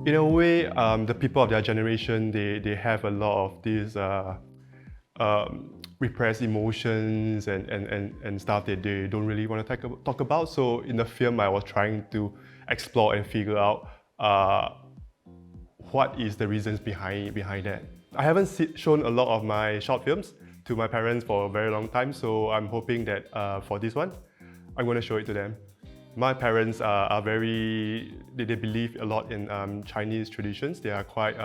In a way, the people of their generation, they have a lot of these repressed emotions and stuff that they don't really want to talk about. So in the film, I was trying to explore and figure out what is the reasons behind that. I haven't shown a lot of my short films to my parents for a very long time, so I'm hoping that for this one, I'm going to show it to them. My parents are very, they believe a lot in Chinese traditions. They are quite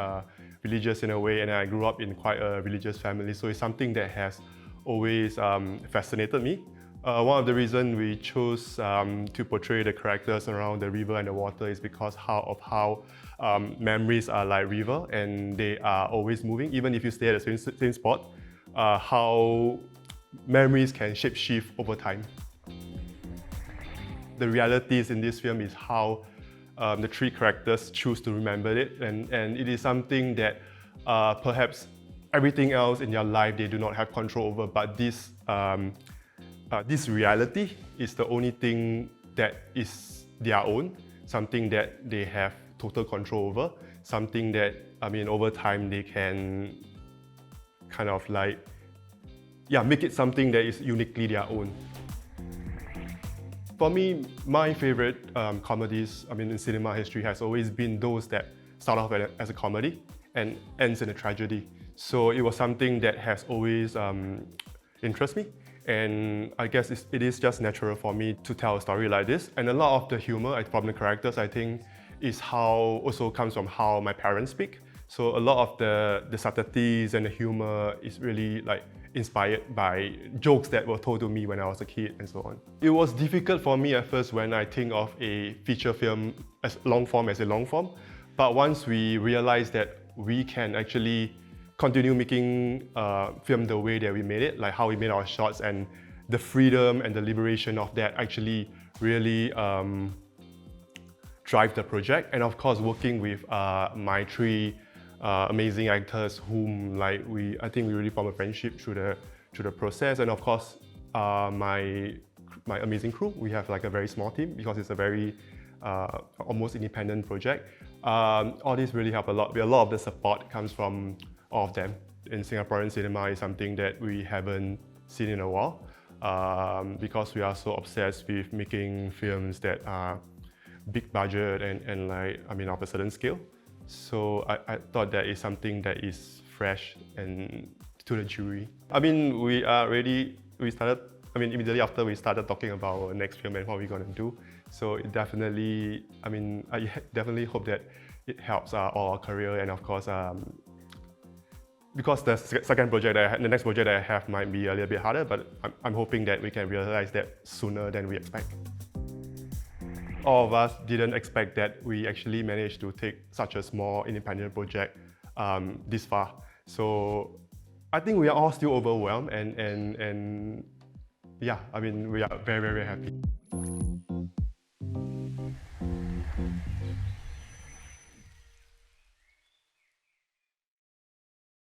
religious in a way, and I grew up in quite a religious family, so it's something that has always fascinated me. One of the reasons we chose to portray the characters around the river and the water is because of how memories are like river, and they are always moving. Even if you stay at the same spot, how memories can shape-shift over time. The realities in this film is how the three characters choose to remember it, and it is something that perhaps everything else in their life they do not have control over, but this reality is the only thing that is their own, something that they have total control over, something that, over time they can kind of like, make it something that is uniquely their own. For me, my favorite comedies, in cinema history has always been those that start off as a comedy and ends in a tragedy. So it was something that has always interested me. And I guess it is just natural for me to tell a story like this. And a lot of the humor from the characters, I think, also comes from how my parents speak. So a lot of the subtleties and the humor is really like inspired by jokes that were told to me when I was a kid and so on. It was difficult for me at first when I think of a feature film as a long form. But once we realized that we can actually continue making film the way that we made it, like how we made our shots, and the freedom and the liberation of that actually really drive the project. And of course, working with my three amazing actors whom I think we really form a friendship through the process. And of course, my amazing crew. We have like a very small team because it's a very almost independent project. All this really help a lot. A lot of the support comes from all of them. In Singaporean cinema is something that we haven't seen in a while because we are so obsessed with making films that are big budget and of a certain scale. So I thought that is something that is fresh and to the jury. We started immediately after we started talking about our next film and what we're going to do. So it definitely, I definitely hope that it helps all our career, and of course, because the next project that I have might be a little bit harder, but I'm hoping that we can realize that sooner than we expect. All of us didn't expect that we actually managed to take such a small independent project this far. So I think we are all still overwhelmed, and we are very, very happy.